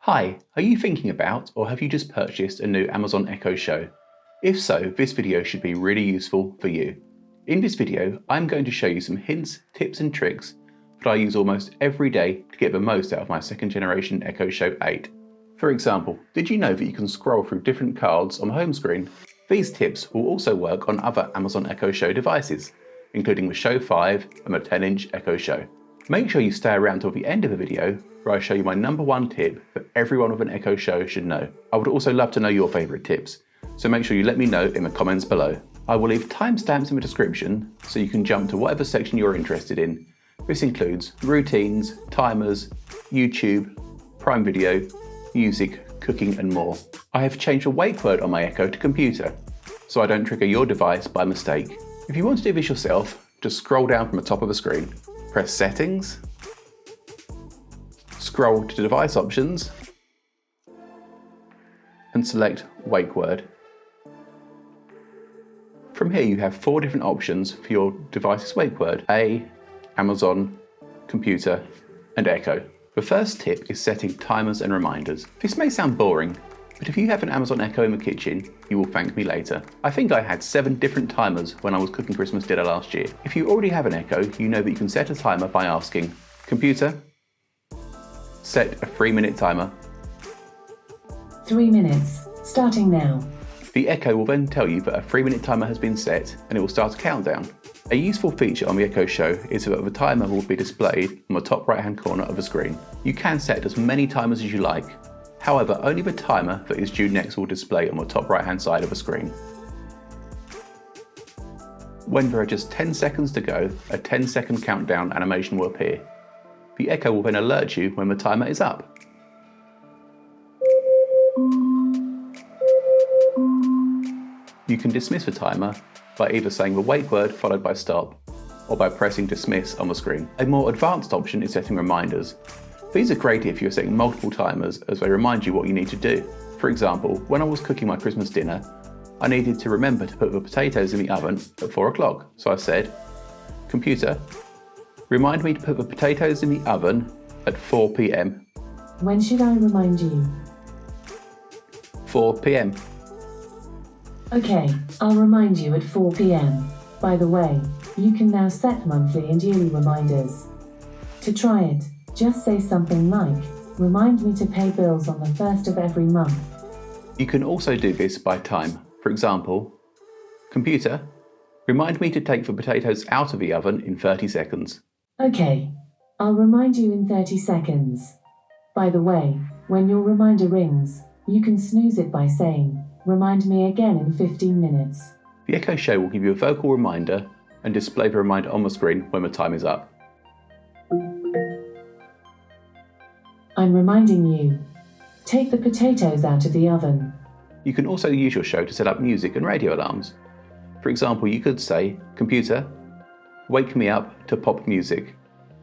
Hi, are you thinking about or have you just purchased a new Amazon Echo Show? If so, this video should be really useful for you. In this video, I'm going to show you some hints, tips and tricks that I use almost every day to get the most out of my second generation Echo Show 8. For example, did you know that you can scroll through different cards on the home screen? These tips will also work on other Amazon Echo Show devices, including the Show 5 and the 10-inch Echo Show. Make sure you stay around till the end of the video where I show you my #1 tip that everyone with an Echo Show should know. I would also love to know your favourite tips, so make sure you let me know in the comments below. I will leave timestamps in the description so you can jump to whatever section you're interested in. This includes routines, timers, YouTube, Prime Video, music, cooking and more. I have changed the wake word on my Echo to computer, so I don't trigger your device by mistake. If you want to do this yourself, just scroll down from the top of the screen. Press Settings, scroll to Device Options, and select Wake Word. From here you have 4 different options for your device's wake word: A, Amazon, Computer, and Echo. The first tip is setting timers and reminders. This may sound boring, but if you have an Amazon Echo in the kitchen, you will thank me later. I think I had 7 different timers when I was cooking Christmas dinner last year. If you already have an Echo, you know that you can set a timer by asking, "Computer, set a 3-minute timer." 3 minutes, starting now. The Echo will then tell you that a 3-minute timer has been set and it will start a countdown. A useful feature on the Echo Show is that the timer will be displayed on the top right hand corner of the screen. You can set as many timers as you like. However, only the timer that is due next will display on the top right hand side of the screen. When there are just 10 seconds to go, a 10-second countdown animation will appear. The Echo will then alert you when the timer is up. You can dismiss the timer by either saying the wake word followed by stop, or by pressing dismiss on the screen. A more advanced option is setting reminders. These are great if you're setting multiple timers as they remind you what you need to do. For example, when I was cooking my Christmas dinner, I needed to remember to put the potatoes in the oven at 4 o'clock. So I said, "Computer, remind me to put the potatoes in the oven at 4 p.m. When should I remind you? 4 p.m. Okay, I'll remind you at 4 p.m. By the way, you can now set monthly and yearly reminders. To try it, just say something like, "Remind me to pay bills on the 1st of every month." You can also do this by time. For example, "Computer, remind me to take the potatoes out of the oven in 30 seconds. Okay, I'll remind you in 30 seconds. By the way, when your reminder rings, you can snooze it by saying, "Remind me again in 15 minutes. The Echo Show will give you a vocal reminder and display the reminder on the screen when the time is up. I'm reminding you. Take the potatoes out of the oven." You can also use your show to set up music and radio alarms. For example, you could say, "Computer, wake me up to pop music."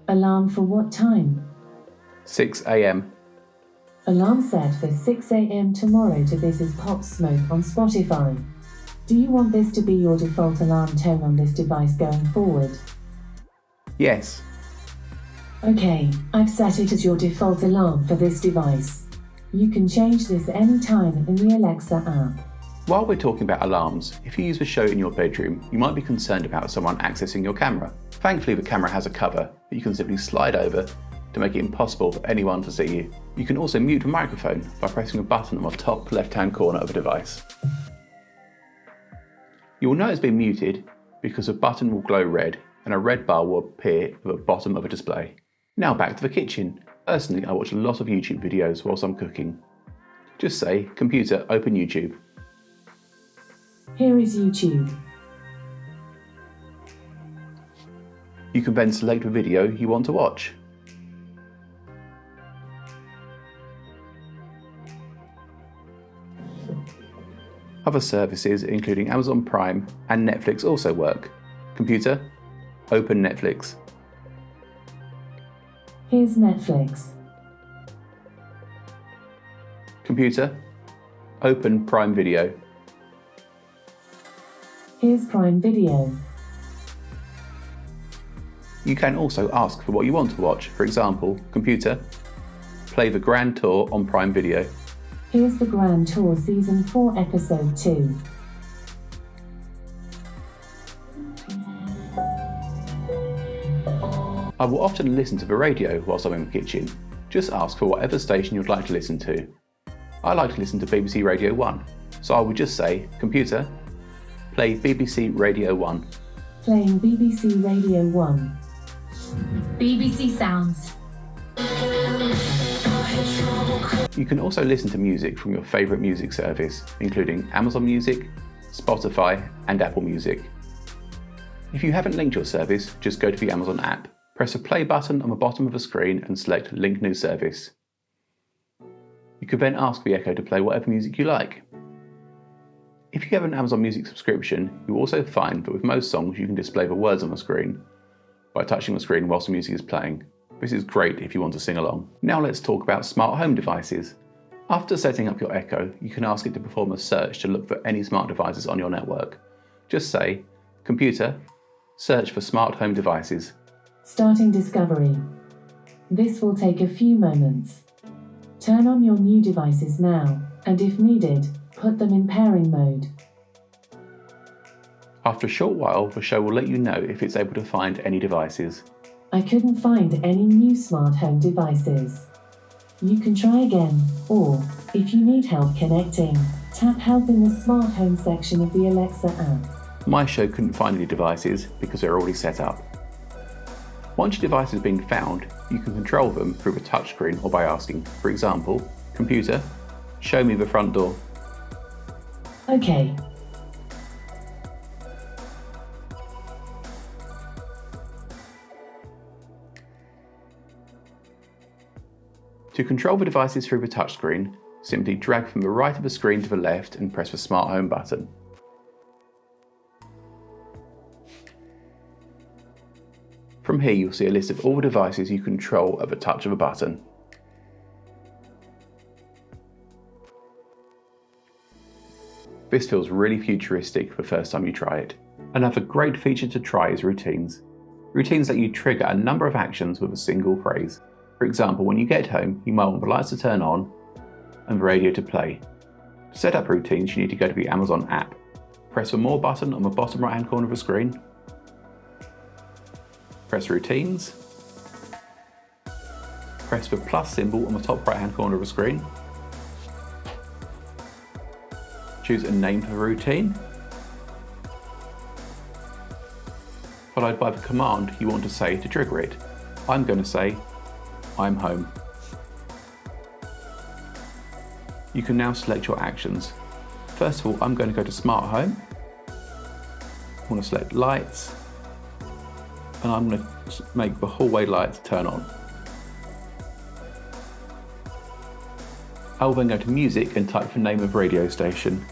Alarm for what time? 6 a.m. Alarm set for 6 a.m. tomorrow to This Is Pop Smoke on Spotify. Do you want this to be your default alarm tone on this device going forward? Yes. Okay, I've set it as your default alarm for this device. You can change this anytime in the Alexa app. While we're talking about alarms, if you use the show in your bedroom, you might be concerned about someone accessing your camera. Thankfully, the camera has a cover that you can simply slide over to make it impossible for anyone to see you. You can also mute the microphone by pressing a button on the top left-hand corner of the device. You will know it's been muted because the button will glow red and a red bar will appear at the bottom of the display. Now back to the kitchen. Personally, I watch a lot of YouTube videos whilst I'm cooking. Just say, "Computer, open YouTube." Here is YouTube. You can then select the video you want to watch. Other services, including Amazon Prime and Netflix, also work. Computer, open Netflix. Here's Netflix. Computer, open Prime Video. Here's Prime Video. You can also ask for what you want to watch. For example, "Computer, play play the Grand Tour on Prime Video. Here's the Grand Tour Season 4 Episode 2. I will often listen to the radio whilst I'm in the kitchen. Just ask for whatever station you'd like to listen to. I like to listen to BBC Radio 1, so I would just say, computer, play BBC Radio 1. Playing BBC Radio 1. BBC Sounds. You can also listen to music from your favourite music service, including Amazon Music, Spotify and Apple Music. If you haven't linked your service, just go to the Amazon app. Press the play button on the bottom of the screen and select Link New Service. You can then ask the Echo to play whatever music you like. If you have an Amazon Music subscription, you'll also find that with most songs you can display the words on the screen by touching the screen whilst the music is playing. This is great if you want to sing along. Now let's talk about smart home devices. After setting up your Echo, you can ask it to perform a search to look for any smart devices on your network. Just say, computer, search for smart home devices. Starting discovery. This will take a few moments. Turn on your new devices now, and if needed, put them in pairing mode. After a short while, the show will let you know if it's able to find any devices. I couldn't find any new smart home devices. You can try again, or, if you need help connecting, tap Help in the Smart Home section of the Alexa app. My show couldn't find any devices because they're already set up. Once your device has been found, you can control them through the touchscreen or by asking, for example, computer, show me the front door. Okay. To control the devices through the touchscreen, simply drag from the right of the screen to the left and press the Smart Home button. From here you'll see a list of all the devices you control at the touch of a button. This feels really futuristic the first time you try it. Another great feature to try is routines. Routines let you trigger a number of actions with a single phrase. For example, when you get home, you might want the lights to turn on and the radio to play. To set up routines, you need to go to the Amazon app. Press the More button on the bottom right hand corner of the screen. Press Routines. Press the plus symbol on the top right hand corner of the screen. Choose a name for the routine, followed by the command you want to say to trigger it. I'm going to say, I'm home. You can now select your actions. First of all, I'm going to go to Smart Home. I want to select Lights, and I'm going to make the hallway lights turn on. I will then go to Music and type the name of radio station.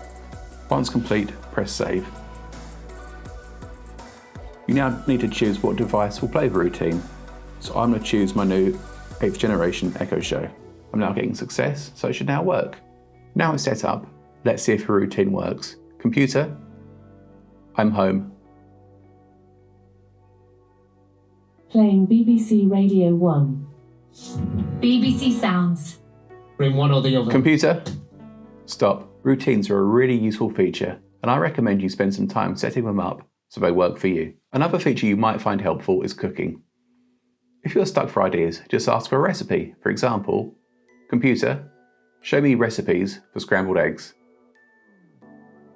Once complete, press Save. You now need to choose what device will play the routine. So I'm going to choose my new 8th generation Echo Show. I'm now getting success, so it should now work. Now it's set up, let's see if the routine works. Computer, I'm home. Playing BBC Radio 1. BBC Sounds. Bring one or the other. Computer, stop. Routines are a really useful feature, and I recommend you spend some time setting them up so they work for you. Another feature you might find helpful is cooking. If you're stuck for ideas, just ask for a recipe. For example, computer, show me recipes for scrambled eggs.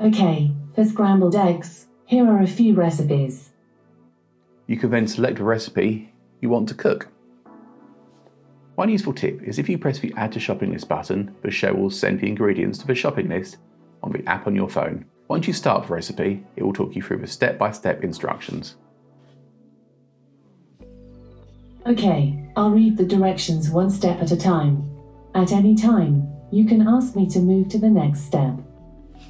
Okay, for scrambled eggs, here are a few recipes. You can then select a recipe you want to cook. One useful tip is if you press the Add to Shopping List button, the show will send the ingredients to the shopping list on the app on your phone. Once you start the recipe, it will talk you through the step-by-step instructions. Okay, I'll read the directions one step at a time. At any time, you can ask me to move to the next step.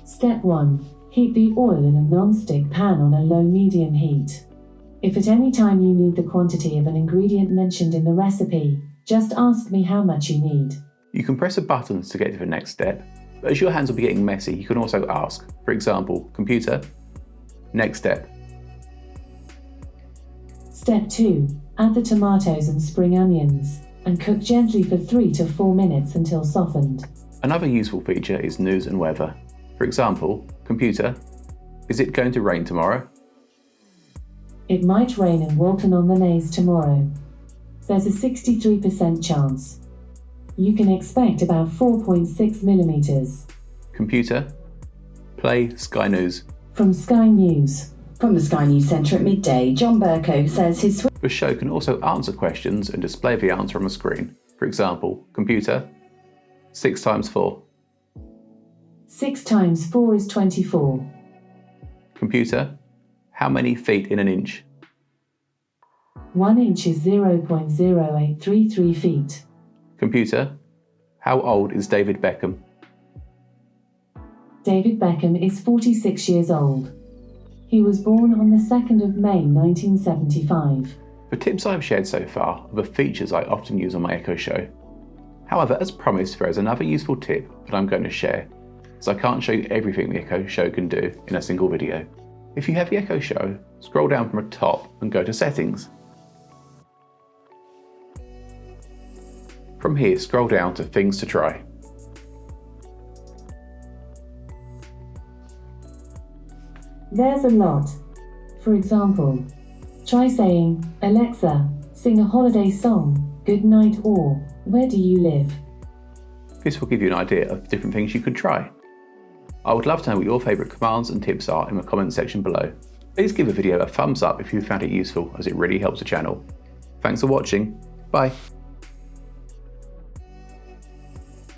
Step 1. Heat the oil in a non-stick pan on a low-medium heat. If at any time you need the quantity of an ingredient mentioned in the recipe, just ask me how much you need. You can press the buttons to get to the next step, but as your hands will be getting messy, you can also ask, for example, computer, next step. Step 2. Add the tomatoes and spring onions. and cook gently for 3 to 4 minutes until softened. Another useful feature is news and weather. For example, computer, is it going to rain tomorrow? It might rain in Walton-on-the-Naze tomorrow. There's a 63% chance. You can expect about 4.6 millimeters. Computer, play Sky News. From Sky News. From the Sky News Centre at midday, John Burko says his The show can also answer questions and display the answer on the screen. For example, computer, 6 times 4. 6 times 4 is 24. Computer, how many feet in an inch? 1 inch is 0.0833 feet. Computer, how old is David Beckham? David Beckham is 46 years old. He was born on the 2nd of May 1975. The tips I've shared so far are the features I often use on my Echo Show. However, as promised, there is another useful tip that I'm going to share, as I can't show you everything the Echo Show can do in a single video. If you have the Echo Show, scroll down from the top and go to Settings. From here, scroll down to Things to Try. There's a lot. For example, try saying, "Alexa, sing a holiday song, good night," or "Where do you live?" This will give you an idea of different things you could try. I would love to know what your favourite commands and tips are in the comments section below. Please give the video a thumbs up if you found it useful, as it really helps the channel. Thanks for watching. Bye.